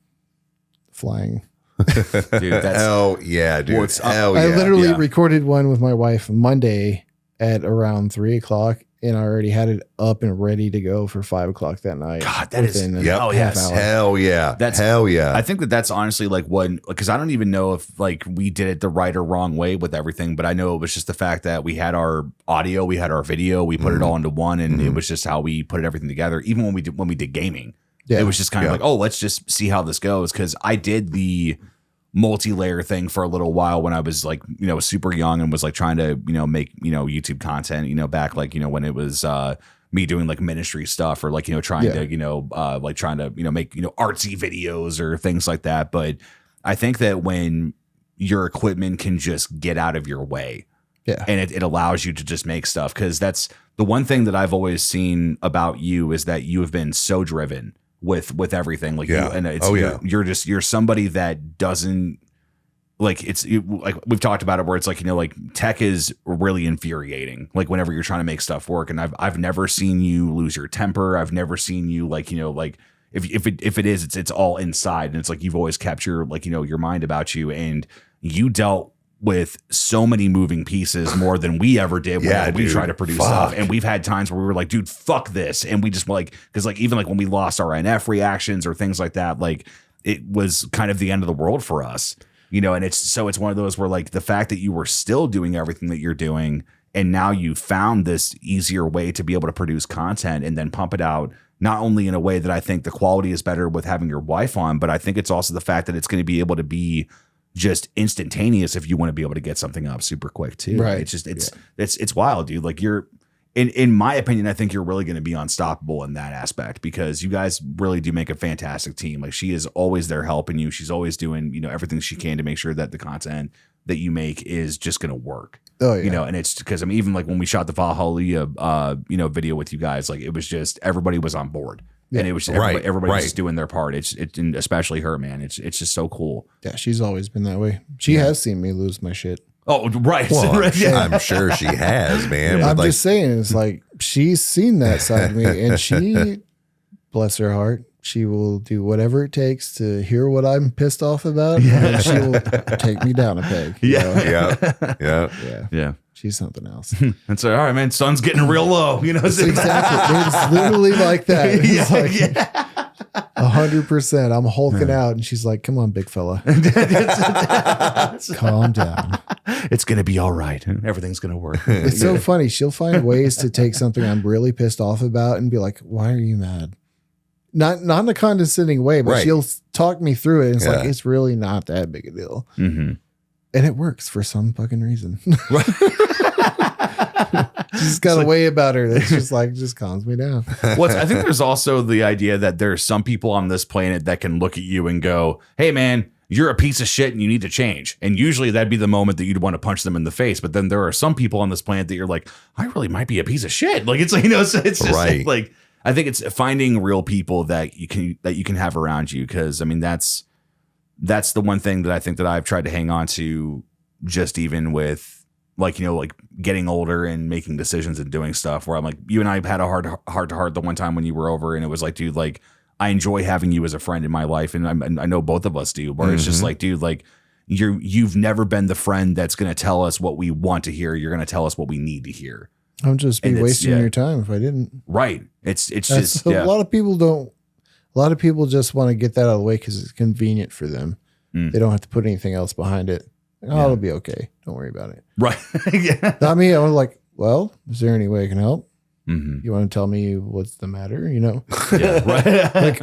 [SPEAKER 3] flying.
[SPEAKER 2] Dude, that's
[SPEAKER 4] hell yeah, dude.
[SPEAKER 2] What's up?
[SPEAKER 4] Hell yeah.
[SPEAKER 3] I literally recorded one with my wife Monday at around 3:00, and I already had it up and ready to go for 5:00 that night.
[SPEAKER 2] God, that is
[SPEAKER 4] Yep.
[SPEAKER 2] yes.
[SPEAKER 4] Hell yeah. Hell yeah.
[SPEAKER 2] I think that's honestly like one, because I don't even know if like we did it the right or wrong way with everything, but I know it was just the fact that we had our audio, we had our video, we put it all into one, and it was just how we put everything together. Even when we did gaming, it was just kind of like, oh, let's just see how this goes. Because I did the multi-layer thing for a little while when I was like, you know, super young and was like trying to, you know, make, you know, YouTube content, you know, back like, you know, when it was me doing like ministry stuff or like, you know, trying to, you know, like trying to, you know, make, you know, artsy videos or things like that. But I think that when your equipment can just get out of your way, and it allows you to just make stuff, because that's the one thing that I've always seen about you is that you have been so driven with everything, like you, and it's you're somebody that doesn't like, it's like we've talked about it where it's like, you know, like tech is really infuriating, like whenever you're trying to make stuff work. And I've never seen you lose your temper. I've never seen you like, you know, like if it is, it's all inside, and it's like you've always kept your, like, you know, your mind about you, and you dealt with so many moving pieces more than we ever did when we try to produce stuff. And we've had times where we were like, dude, fuck this. And we just like, because like even like when we lost our NF reactions or things like that, like it was kind of the end of the world for us, you know. And it's one of those where like the fact that you were still doing everything that you're doing, and now you found this easier way to be able to produce content and then pump it out, not only in a way that I think the quality is better with having your wife on, but I think it's also the fact that it's going to be able to be just instantaneous if you want to be able to get something up super quick too. Right. It's just, it's wild, dude. Like you're, in my opinion, I think you're really going to be unstoppable in that aspect, because you guys really do make a fantastic team. Like she is always there helping you. She's always doing, you know, everything she can to make sure that the content that you make is just going to work. Oh yeah. You know, and it's because I mean, even like when we shot the Valhalla, you know, video with you guys, like it was just, everybody was on board. Yeah. And it was just everybody was just doing their part. It's and especially her, man. It's just so cool.
[SPEAKER 3] Yeah, she's always been that way. She has seen me lose my shit.
[SPEAKER 2] Oh, right.
[SPEAKER 4] Well, I'm sure she has, man.
[SPEAKER 3] I'm just saying, it's like she's seen that side of me, and she, bless her heart, she will do whatever it takes to hear what I'm pissed off about, and she will take me down a peg.
[SPEAKER 4] Yeah.
[SPEAKER 3] She's something else.
[SPEAKER 2] And so, all right, man, sun's getting real low. You know,
[SPEAKER 3] exactly. It's literally like that. It's like 100%. I'm hulking out, and she's like, "Come on, big fella, calm down.
[SPEAKER 2] It's gonna be all right. Everything's gonna work."
[SPEAKER 3] It's so funny. She'll find ways to take something I'm really pissed off about and be like, "Why are you mad?" Not in a condescending way, but she'll talk me through it. And it's like, it's really not that big a deal. Mm-hmm. And it works for some fucking reason. She's got a way about her that's just like, just calms me down.
[SPEAKER 2] Well, I think there's also the idea that there's some people on this planet that can look at you and go, "Hey, man, you're a piece of shit and you need to change." And usually that'd be the moment that you'd want to punch them in the face. But then there are some people on this planet that you're like, I really might be a piece of shit. Like, it's like, you know, it's just like, I think it's finding real people that you can have around you. Cause I mean, that's the one thing that I think that I've tried to hang on to just even with like, like getting older and making decisions and doing stuff where I'm like, you and I had a heart to heart the one time when you were over, and it was like, dude, like I enjoy having you as a friend in my life. And I know both of us do, where it's just like, dude, like you've never been the friend that's going to tell us what we want to hear. You're going to tell us what we need to hear.
[SPEAKER 3] I'm just be wasting your time if I didn't.
[SPEAKER 2] Right. It's just
[SPEAKER 3] a lot of people don't. A lot of people just want to get that out of the way because it's convenient for them. They don't have to put anything else behind it. It'll be okay. Don't worry about it.
[SPEAKER 2] Right. Yeah.
[SPEAKER 3] Not me. I was like, well, is there any way I can help? You want to tell me what's the matter?
[SPEAKER 2] Yeah. Right.
[SPEAKER 3] Like,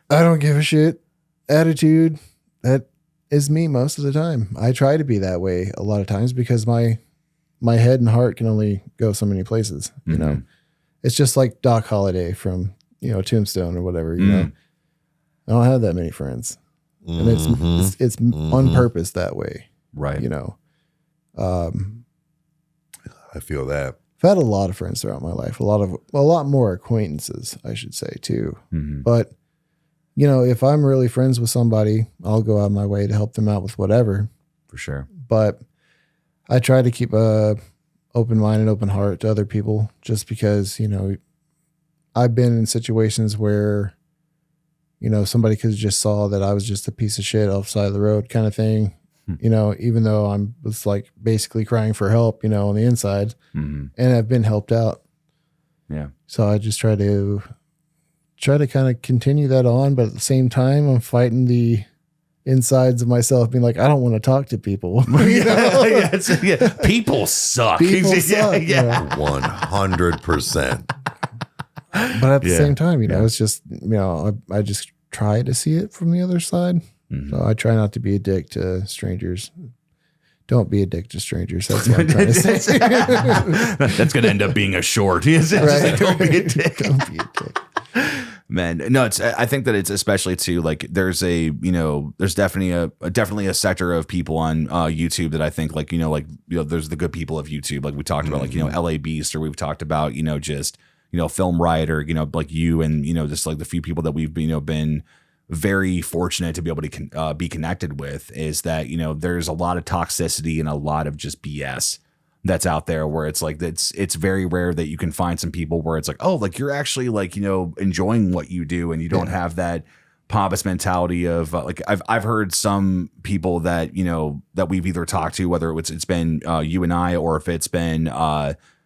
[SPEAKER 3] I don't give a shit. Attitude. That is me most of the time. I try to be that way a lot of times because my head and heart can only go so many places. It's just like Doc Holliday from Tombstone or whatever. I don't have that many friends, and it's on purpose that way.
[SPEAKER 2] Right.
[SPEAKER 4] I feel that.
[SPEAKER 3] I've had a lot of friends throughout my life, a lot more acquaintances, I should say too. But if I'm really friends with somebody, I'll go out of my way to help them out with whatever.
[SPEAKER 2] For sure.
[SPEAKER 3] But I try to keep a open mind and open heart to other people, just because I've been in situations where somebody could have just saw that I was just a piece of shit off the side of the road kind of thing. Even though I was like basically crying for help, on the inside, and I've been helped out.
[SPEAKER 2] Yeah.
[SPEAKER 3] So I just try to kind of continue that on, but at the same time, I'm fighting the insides of myself, being like, I don't want to talk to people.
[SPEAKER 2] People suck.
[SPEAKER 3] People suck.
[SPEAKER 4] 100%.
[SPEAKER 3] But at the same time, it's just, I just try to see it from the other side. So I try not to be a dick to strangers. Don't be a dick to strangers. That's what I'm trying to say.
[SPEAKER 2] That's going to end up being a short. Right. Like, don't be a dick.
[SPEAKER 3] Don't be a dick.
[SPEAKER 2] Man, no, I think that it's especially too, like there's there's definitely a sector of people on YouTube that I think there's the good people of YouTube. Like we talked about, like, LA Beast, or we've talked about, just, Film Writer, like you and, just like the few people that we've, been very fortunate to be able to be connected with, is that, there's a lot of toxicity and a lot of just BS that's out there, where it's like, it's very rare that you can find some people where it's like, oh, like you're actually like, enjoying what you do, and you don't have that pompous mentality of like, I've heard some people that, that we've either talked to, whether it's been you and I, or if it's been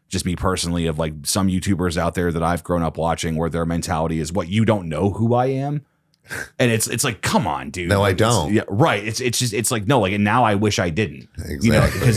[SPEAKER 2] just me personally, of like some YouTubers out there that I've grown up watching, where their mentality is, what, you don't know who I am? And it's like, come on, dude.
[SPEAKER 4] No,
[SPEAKER 2] like,
[SPEAKER 4] I don't.
[SPEAKER 2] Yeah, right. It's like, no, like, and now I wish I didn't.
[SPEAKER 4] Exactly.
[SPEAKER 2] Because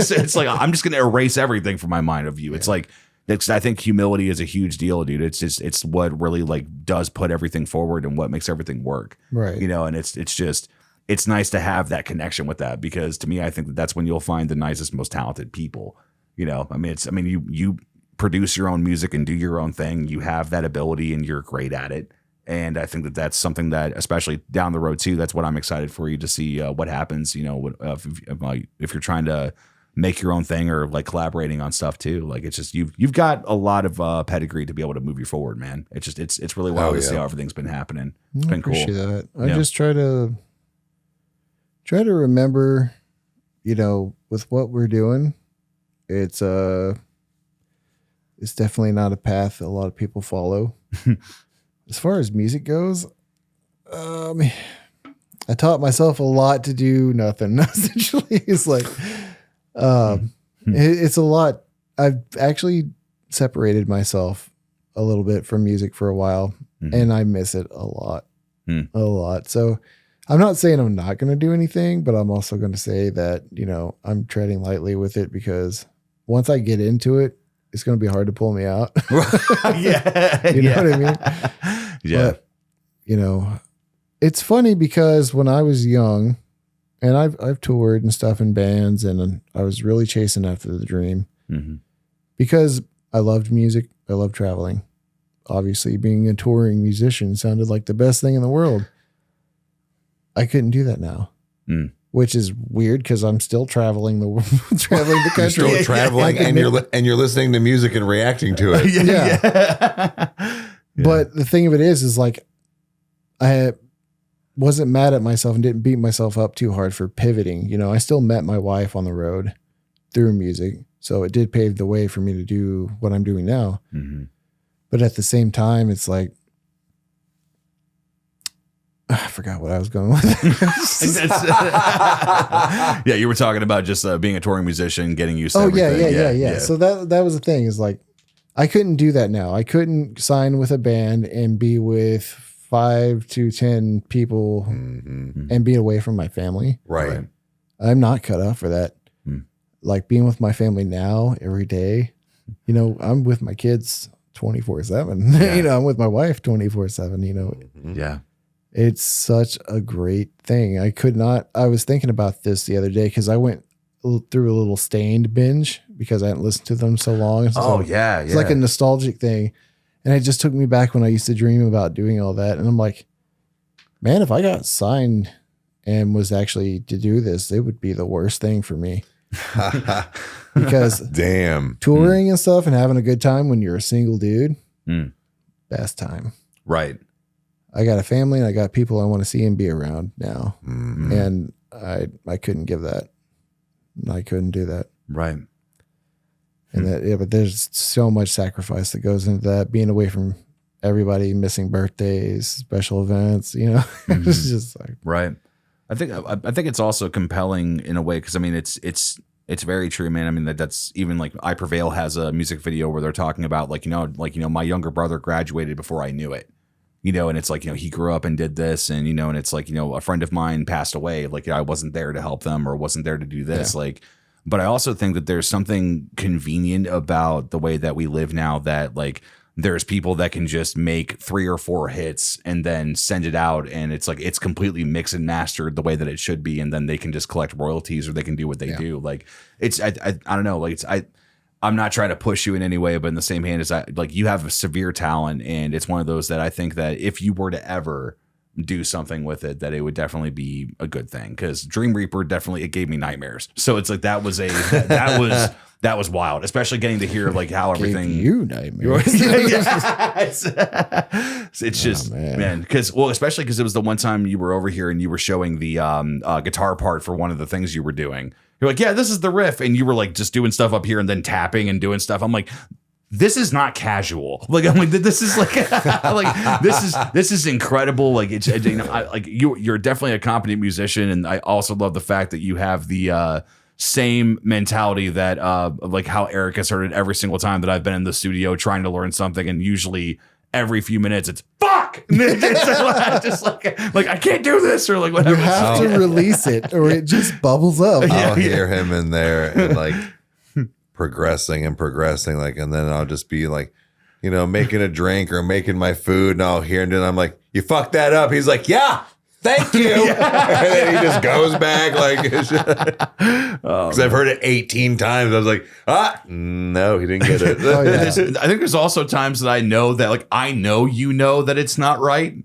[SPEAKER 2] it's like, I'm just going to erase everything from my mind of you. It's like, I think humility is a huge deal, dude. It's what really like does put everything forward and what makes everything work.
[SPEAKER 3] Right.
[SPEAKER 2] And it's nice to have that connection with that, because to me, I think that's when you'll find the nicest, most talented people. You produce your own music and do your own thing. You have that ability and you're great at it. And I think that's something that, especially down the road too, that's what I'm excited for you to see what happens, if you're trying to make your own thing, or like collaborating on stuff too. Like, it's just, you've got a lot of pedigree to be able to move you forward, man. It's really wild to see how everything's been happening. It's been cool.
[SPEAKER 3] That. I just try to remember, with what we're doing, it's definitely not a path a lot of people follow. As far as music goes, I taught myself a lot to do nothing. Essentially, it's like, it's a lot. I've actually separated myself a little bit from music for a while, and I miss it a lot, a lot. So I'm not saying I'm not going to do anything, but I'm also going to say that, I'm treading lightly with it, because once I get into it, it's going to be hard to pull me out.
[SPEAKER 2] Yeah.
[SPEAKER 3] You know what I mean?
[SPEAKER 2] Yeah.
[SPEAKER 3] But, it's funny, because when I was young, and I've toured and stuff in bands, and I was really chasing after the dream, because I loved music. I loved traveling. Obviously, being a touring musician sounded like the best thing in the world. I couldn't do that now. Which is weird, because I'm still traveling the country.
[SPEAKER 4] You're still traveling, and you're listening to music and reacting to it.
[SPEAKER 3] Yeah. But the thing of it is like, wasn't mad at myself and didn't beat myself up too hard for pivoting. You know, I still met my wife on the road through music. So it did pave the way for me to do what I'm doing now. Mm-hmm. But at the same time, it's like, I forgot what I was going with.
[SPEAKER 2] Yeah, you were talking about just being a touring musician, getting used to everything.
[SPEAKER 3] Yeah. So that was the thing, is like, I couldn't do that now. I couldn't sign with a band and be with 5 to 10 people and be away from my family.
[SPEAKER 4] Right.
[SPEAKER 3] I'm not cut out for that. Like being with my family now every day, you know, I'm with my kids 24/7. Yeah. You know, I'm with my wife 24/7, you know.
[SPEAKER 2] Yeah.
[SPEAKER 3] It's such a great thing. I was thinking about this the other day because I went through a little Stained binge because I hadn't listened to them so long. So it's like a nostalgic thing. And it just took me back when I used to dream about doing all that. And I'm like, man, if I got signed and was actually to do this, it would be the worst thing for me. Because touring and stuff and having a good time when you're a single dude, best time.
[SPEAKER 2] Right.
[SPEAKER 3] I got a family and I got people I want to see and be around now. Mm-hmm. And I couldn't give that. I couldn't do that.
[SPEAKER 2] Right.
[SPEAKER 3] And but there's so much sacrifice that goes into that, being away from everybody, missing birthdays, special events, you know. It's just like,
[SPEAKER 2] right. I think it's also compelling in a way, because I mean it's very true, man. I mean that's even like I Prevail has a music video where they're talking about like my younger brother graduated before I knew it, you know, and it's like, you know, he grew up and did this, and you know, and it's like, you know, a friend of mine passed away, like I wasn't there to help them or wasn't there to do this, like. But I also think that there's something convenient about the way that we live now, that like there's people that can just make 3 or 4 hits and then send it out, and it's like it's completely mixed and mastered the way that it should be, and then they can just collect royalties or they can do what they do. Like it's I don't know, like I'm not trying to push you in any way, but in the same hand, as you have a severe talent, and it's one of those that I think that if you were to ever do something with it, that it would definitely be a good thing, because Dream Reaper definitely, it gave me nightmares. So it's like that was wild, especially getting to hear like how everything
[SPEAKER 3] gave you nightmares.
[SPEAKER 2] It's just man, because especially because it was the one time you were over here and you were showing the guitar part for one of the things you were doing. You're like, yeah, this is the riff, and you were like just doing stuff up here and then tapping and doing stuff. I'm like, this is not casual. Like I'm like, this is like, like this is incredible. Like it's, you know, you're definitely a competent musician, and I also love the fact that you have the same mentality that like how Eric has heard it every single time that I've been in the studio trying to learn something, and usually every few minutes it's fuck. It's just like I can't do this, or like whatever.
[SPEAKER 3] You have to release it, or it just bubbles up.
[SPEAKER 4] I'll hear him in there and like progressing, like, and then I'll just be like, you know, making a drink or making my food, and I'll hear, and then I'm like, you fucked that up. He's like, yeah, thank you. And then he just goes back like, because I've heard it 18 times. I was like, no, he didn't get it.
[SPEAKER 2] I think there's also times that I know that, like, I know you know that it's not right.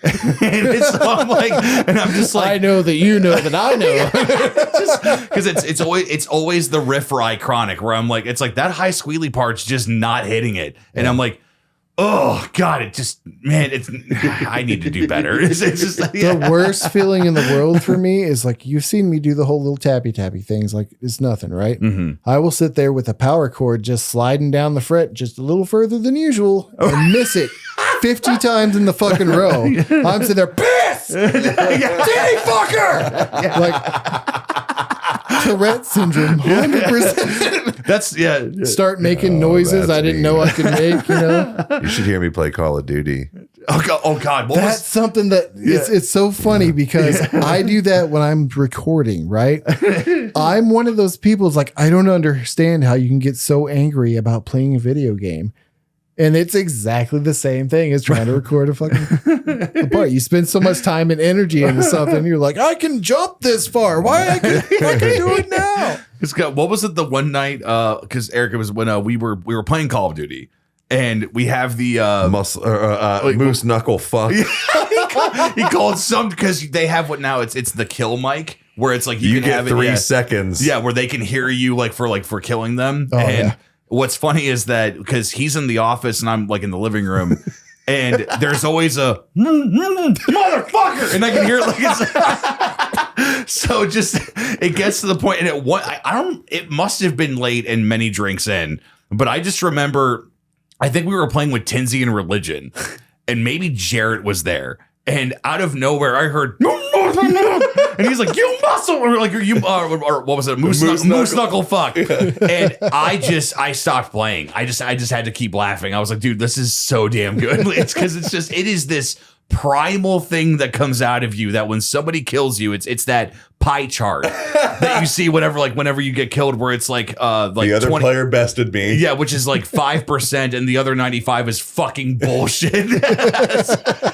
[SPEAKER 2] And I'm just like,
[SPEAKER 3] I know that you know that I know.
[SPEAKER 2] Because it's always the riff for Iconic, where I'm like, it's like that high squealy part's just not hitting it, and I'm like, oh God, it just, man, I need to do better. It's just
[SPEAKER 3] the worst feeling in the world for me is like, you've seen me do the whole little tappy things, like it's nothing, right? Mm-hmm. I will sit there with a power chord just sliding down the fret just a little further than usual and miss it 50 times in the fucking row. I'm sitting there, piss! Titty fucker! Like Tourette syndrome, 100%.
[SPEAKER 2] That's
[SPEAKER 3] Start making noises I didn't know I could make, you know?
[SPEAKER 4] You should hear me play Call of Duty.
[SPEAKER 2] Oh God.
[SPEAKER 3] That's something that it's so funny because I do that when I'm recording, right? I'm one of those people who's like, I don't understand how you can get so angry about playing a video game. And it's exactly the same thing as trying to record a fucking part. You spend so much time and energy into something. You're like, I can jump this far. Why I can do it now?
[SPEAKER 2] What was it the one night? Because Eric, it was when we were playing Call of Duty, and we have the
[SPEAKER 4] moose knuckle fuck.
[SPEAKER 2] He called some, because they have what now it's the kill mic, where it's like you can
[SPEAKER 4] get
[SPEAKER 2] have
[SPEAKER 4] 3 seconds.
[SPEAKER 2] Yeah, where they can hear you for killing them. What's funny is that because he's in the office and I'm like in the living room, and there's always a motherfucker, and I can hear it like it's so just it gets to the point, and it must have been late and many drinks in, but I just remember I think we were playing with Tinsy and Religion, and maybe Jarrett was there, and out of nowhere I heard and he's like, you muscle, or like you or what was it, moose knuckle fuck. And I stopped playing. I just had to keep laughing. I was like, dude, this is so damn good. It's because it is this primal thing that comes out of you that when somebody kills you, it's that pie chart that you see whenever you get killed, where it's like the
[SPEAKER 4] other
[SPEAKER 2] 20,
[SPEAKER 4] player bested me.
[SPEAKER 2] Yeah, which is like 5%, and the other 95 is fucking bullshit.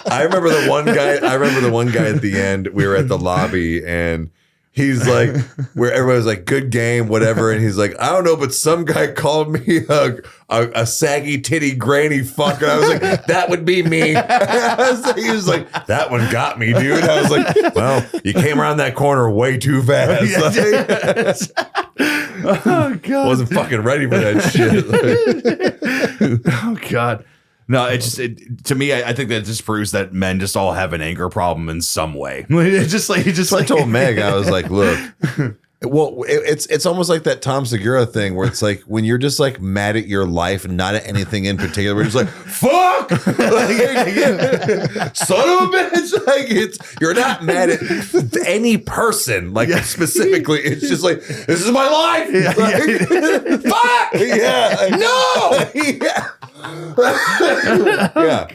[SPEAKER 4] I remember the one guy at the end. We were at the lobby, and he's like, where everybody was like, good game, whatever. And he's like, I don't know, but some guy called me a saggy titty granny fuck. And I was like, that would be me. He was like, that one got me, dude. I was like, well, you came around that corner way too fast.
[SPEAKER 2] Oh, God.
[SPEAKER 4] Wasn't fucking ready for that shit.
[SPEAKER 2] Oh, God. No, to me, I think that just proves that men just all have an anger problem in some way. I
[SPEAKER 4] told Meg, I was like, look, well, it's almost like that Tom Segura thing where it's like when you're just like mad at your life and not at anything in particular, we're just like, fuck, son of a bitch. Like you're not mad at any person, like specifically. It's just like, this is my life. Fuck. Yeah. No. Yeah.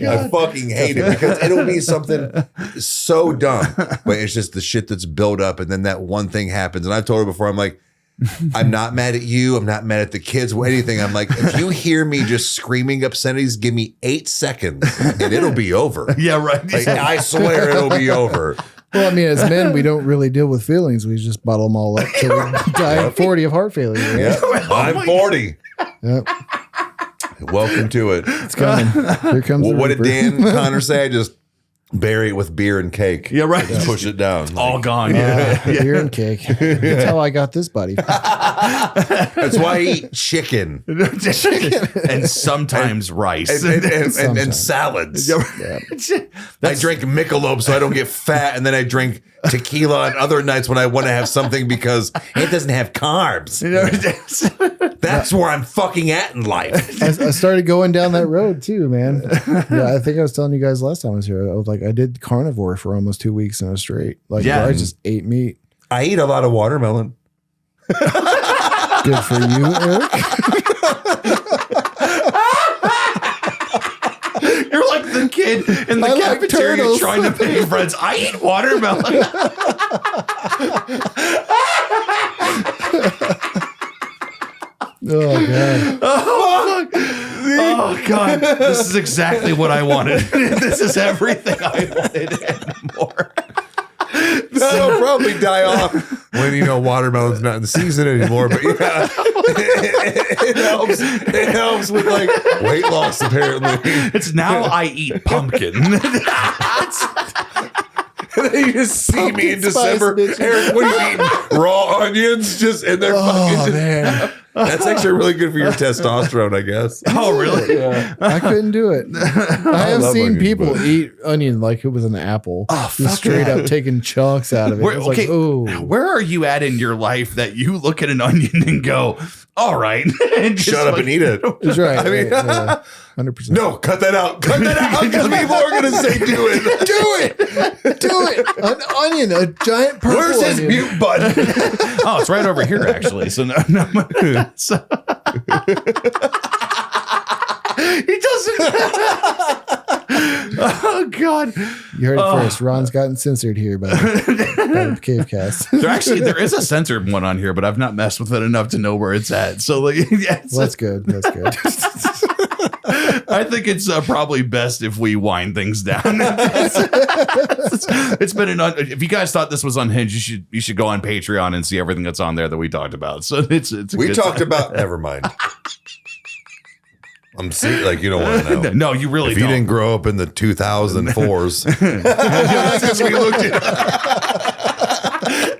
[SPEAKER 4] I fucking hate it because it'll be something so dumb, but it's just the shit that's built up, and then that one thing happens. And I've told her before, I'm like, I'm not mad at you, I'm not mad at the kids or anything. I'm like, if you hear me just screaming obscenities, give me 8 seconds and it'll be over.
[SPEAKER 2] Yeah, right.
[SPEAKER 4] Like, I swear it'll be over.
[SPEAKER 3] Well, I mean, as men, we don't really deal with feelings. We just bottle them all up till we die at 40 of heart failure. Right?
[SPEAKER 4] Yeah. I'm 40.
[SPEAKER 3] Yep.
[SPEAKER 4] Welcome to it.
[SPEAKER 3] It's coming. Here comes
[SPEAKER 4] what did Dan Connor say? Just bury it with beer and cake.
[SPEAKER 2] Yeah, right.
[SPEAKER 4] Just push it down.
[SPEAKER 2] It's all gone. Yeah.
[SPEAKER 3] Beer and cake. That's how I got this, buddy.
[SPEAKER 4] That's why I eat chicken.
[SPEAKER 2] And sometimes rice.
[SPEAKER 4] And salads.
[SPEAKER 3] Yeah.
[SPEAKER 4] I drink Michelob so I don't get fat, and then I drink tequila on other nights when I want to have something because it doesn't have carbs. That's where I'm fucking at in life.
[SPEAKER 3] I started going down that road too, man. Yeah, I think I was telling you guys last time I was here. I was like, I did carnivore for almost 2 weeks in a straight. Like,
[SPEAKER 2] yeah,
[SPEAKER 3] I just ate meat.
[SPEAKER 4] I eat a lot of watermelon.
[SPEAKER 3] Good for you, Eric.
[SPEAKER 2] You're like the kid in the cafeteria like trying to pick friends. I eat watermelon.
[SPEAKER 3] Oh, God.
[SPEAKER 2] Oh, God. This is exactly what I wanted. This is everything I wanted and more.
[SPEAKER 4] That'll probably die off when watermelon's not in the season anymore. But yeah, it helps. It helps with like weight loss. Apparently,
[SPEAKER 2] it's now I eat pumpkin.
[SPEAKER 4] And then you just see pumpkin me in December. Eric, what are you eating? Raw onions just in there.
[SPEAKER 3] Man.
[SPEAKER 4] That's actually really good for your testosterone, I guess.
[SPEAKER 2] Oh, really?
[SPEAKER 3] Yeah. I couldn't do it. I have seen people eat onion like it was an apple.
[SPEAKER 2] Oh,
[SPEAKER 3] just straight up taking chunks out of it.
[SPEAKER 2] Okay, where are you at in your life that you look at an onion and go, all right. And
[SPEAKER 4] shut up and eat it.
[SPEAKER 3] That's right. I mean, 100%.
[SPEAKER 4] No, cut that out. Cut that out because people are going to say, do it.
[SPEAKER 3] Do it. Do it. An onion, a giant purple
[SPEAKER 4] Where's his
[SPEAKER 3] onion.
[SPEAKER 4] mute button?
[SPEAKER 2] Oh, it's right over here, actually. So no. So. He doesn't. Oh, God.
[SPEAKER 3] You heard it first. Ron's gotten censored here by the Cave Cast.
[SPEAKER 2] There is a censored one on here, but I've not messed with it enough to know where it's at. So, like, yeah,
[SPEAKER 3] that's good. That's good.
[SPEAKER 2] I think it's probably best if we wind things down. It's been if you guys thought this was unhinged, you should go on Patreon and see everything that's on there that we talked about. So
[SPEAKER 4] we talked about. Never mind. I'm seeing like you don't want to know.
[SPEAKER 2] No, you really
[SPEAKER 4] if
[SPEAKER 2] don't.
[SPEAKER 4] You didn't grow up in the 2004s. That's because we looked at.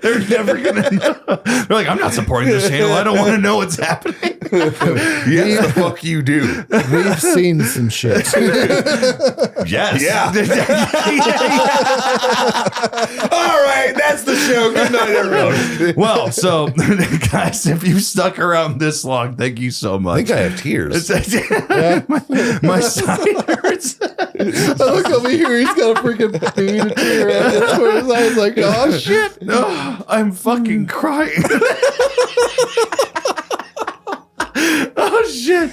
[SPEAKER 2] They're never gonna know. They're like, I'm not supporting this channel. I don't want to know what's happening.
[SPEAKER 4] Yes, the fuck you do.
[SPEAKER 3] We've seen some shit.
[SPEAKER 2] Yes.
[SPEAKER 4] Yeah. All right, that's the show. Good night, everyone.
[SPEAKER 2] Well, so guys, if you've stuck around this long, thank you so much.
[SPEAKER 4] I think I have tears.
[SPEAKER 2] My side hurts.
[SPEAKER 3] Look over here. He's got a freaking bead tear around his eyes. Like, oh shit.
[SPEAKER 2] No, I'm fucking crying. Oh shit.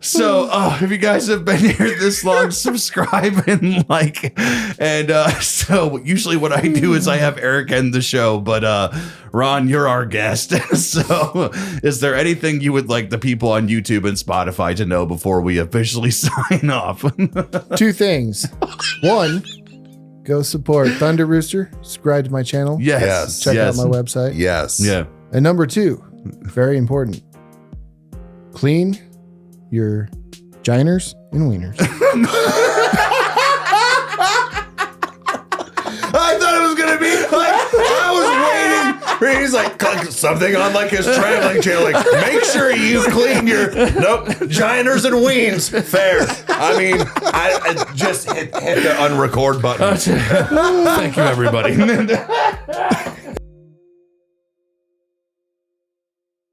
[SPEAKER 2] So if you guys have been here this long, subscribe and like. And so usually what I do is I have Eric end the show, but Ron, you're our guest. So is there anything you would like the people on YouTube and Spotify to know before we officially sign off?
[SPEAKER 3] 2 things. 1, go support Thunder Rooster. Subscribe to my channel.
[SPEAKER 2] Yes.
[SPEAKER 3] Check out my website.
[SPEAKER 4] Yes.
[SPEAKER 2] Yeah.
[SPEAKER 3] And number 2, very important. Clean your giners and wieners.
[SPEAKER 4] I thought it was gonna be like I was waiting. He's like something on like his traveling channel. Like, make sure you clean your giners and weens. Fair. I mean, I just hit the unrecord button.
[SPEAKER 2] Thank you, everybody.